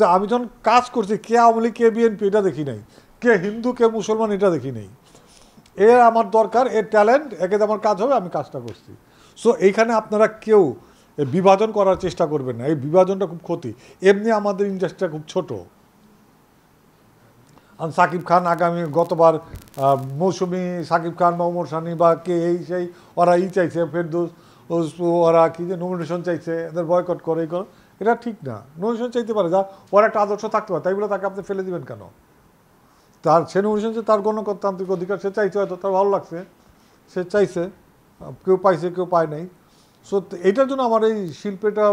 তো আমি যখন কাজ করছি কে আওয়ামী লীগ কে বিএনপি এটা দেখি নাই, কে হিন্দু কে মুসলমান এটা দেখি নাই। এর আমার দরকার, এর ট্যালেন্ট, একে আমার কাজ হবে, আমি কাজটা করছি। সো এইখানে আপনারা কেউ বিভাজন করার চেষ্টা করবেন না, এই বিভাজনটা খুব ক্ষতি। এমনি আমাদের ইন্ডাস্ট্রিটা খুব ছোট। সাকিব খান আগামী গতবার মৌসুমি সাকিব খান বা ওমর সানি বা কে এই সেই ওরা চাইছে ফেরদৌস, ওরা কি যে নমিনেশন চাইছে, এদের বয়কট করে এই করে, এটা ঠিক না। নমিনেশন চাইতে পারে, যা ওর একটা আদর্শ থাকতে পারে, তাই বলে তাকে আপনি ফেলে দিবেন কেন? সে নমিনেশন, তার গণতান্ত্রিক অধিকার, সে চাইছে, হয়তো তার ভালো লাগছে, সে চাইছে, কেউ পাইছে কেউ পায় নাই। সো এইটার জন্য আমার এই শিল্পেটা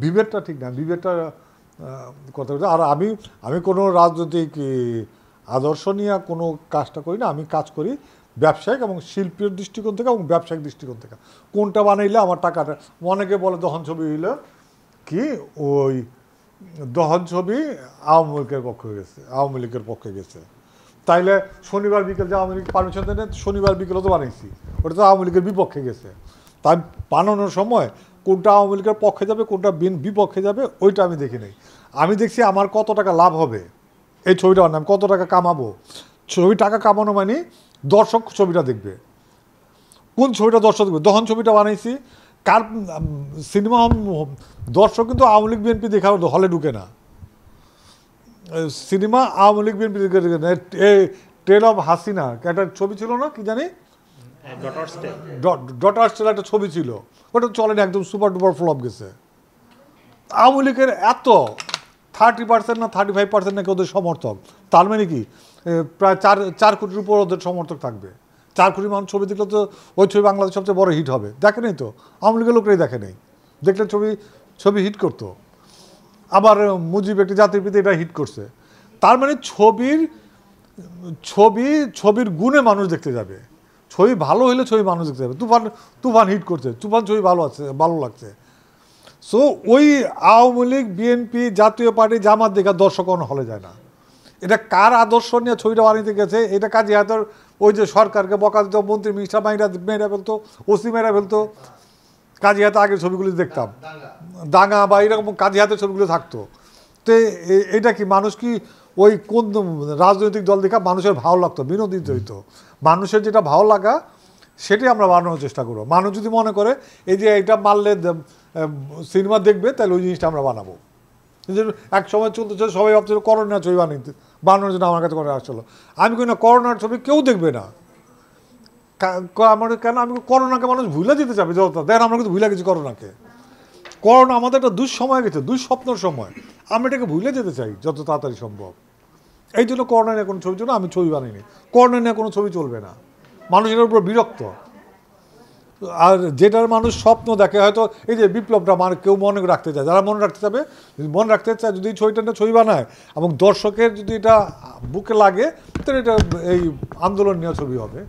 বিভেদটা ঠিক না, বিভেদটা কথা বলছে। আর আমি কোনো রাজনৈতিক আদর্শ নিয়ে কোনো কাজটা করি না, আমি কাজ করি ব্যবসায়িক এবং শিল্পের দৃষ্টিকোণ থেকে এবং ব্যবসায়িক দৃষ্টিকোণ থেকে। কোনটা বানাইলে আমার টাকাটা, অনেকে বলে দহন ছবি হইলে কি ওই দহন ছবি আওয়ামী লীগের পক্ষে গেছে, আওয়ামী লীগের পক্ষে গেছে, তাইলে শনিবার বিকেল যে আওয়ামী লীগ পারমিশন দেন, শনিবার বিকেলও তো বানাইছি, ওটা তো আওয়ামী লীগের বিপক্ষে গেছে। তাই বানানোর সময় কোনটা আওয়ামী লীগের পক্ষে যাবে কোনটা বিপক্ষে যাবে ওইটা আমি দেখি নাই। আমি দেখছি আমার কত টাকা লাভ হবে এই ছবিটা বানানো, আমি কত টাকা কামাবো। ছবি টাকা কামানো মানে দর্শক ছবিটা দেখবে, কোন ছবিটা দর্শক দেখবে। দহন ছবিটা বানাইছি, কার সিনেমা দর্শক কিন্তু আওয়ামী লীগ বিএনপি দেখা হলে ঢুকে না, সিনেমা আওয়ামী লীগ বিএনপি দেখে না। টেল অফ হাসিনা একটা ছবি ছিল না, কি জানি ডটার স্টেল একটা ছবি ছিল, ওটা চলেনি, একদম সুপার ডুপার ফ্লপ গেছে। আওয়ামী লীগের এত 30% না 35% নাকি ওদের সমর্থক, তার মানে কি প্রায় 4 কোটির উপর ওদের সমর্থক থাকবে। 4 কোটি মানুষ ছবি দেখলে তো ওই ছবি বাংলাদেশ সবচেয়ে বড় হিট হবে, দেখে নেই তো, আওয়ামী লীগের লোকরাই দেখে নেই, দেখলে ছবি হিট করতো। আবার মুজিব একটি জাতির পিতা, এটা হিট করছে, তার মানে ছবির গুণে মানুষ দেখতে যাবে। ছবি ভালো হইলে ছবি মানুষ দেখতে যাবে। তুফান হিট করছে, তুফান ছবি ভালো লাগছে। সো ওই আওয়ামী লীগ বিএনপি জাতীয় পার্টি জামাত দেখা দর্শক হলে যায় না। এটা কার আদর্শ নিয়ে ছবিটা বানিয়ে গেছে, এটা কাজী হায়দার ওই যে সরকারকে বকা দিত, মন্ত্রী মিনিস্টার মেয়েরা ফেলতো, ওসি মেয়েরা ফেলতো, কাজী হাতে আগের ছবিগুলো দেখতাম, দাঙ্গা বা এরকম কাজী হাতের ছবিগুলো থাকতো। তো এটা কি মানুষ কি ওই কোন রাজনৈতিক দল দেখা মানুষের ভালো লাগতো, বিনোদিত হইতো। মানুষের যেটা ভালো লাগা সেটাই আমরা বানানোর চেষ্টা করবো। মানুষ যদি মনে করে এই যে এটা মারলে সিনেমা দেখবে, তাহলে ওই জিনিসটা আমরা বানাবো। এক সময় চলতেছে, সবাই ভাবছিল করোনার ছবি বানানোর জন্য আমার কাছে করে আসলো। আমি কই না, করোনার ছবি কেউ দেখবে না। আমার কেন, আমি করোনাকে মানুষ ভুলে যেতে চাবে যত, দেখেন আমরা কিন্তু ভুলে গেছি করোনাকে। করোনা আমাদের একটা দুঃসময় গেছে, দুঃস্বপ্নের সময়, আমরা এটাকে ভুলে যেতে চাই যত তাড়াতাড়ি সম্ভব। এই জন্য করোনা নিয়ে কোনো ছবির জন্য আমি ছবি বানাইনি। করোনা নিয়ে কোনো ছবি চলবে না, মানুষের উপর বিরক্ত। আর যেটার মানুষ স্বপ্ন দেখে, হয়তো এই যে বিপ্লবটা কেউ মনে রাখতে চায়, যারা মনে রাখতে চাবে, মনে রাখতে চায়, যদি ছবিটা ছবি বানায় এবং দর্শকের যদি এটা বুকে লাগে, তাহলে এটা এই আন্দোলন নিয়ে ছবি হবে।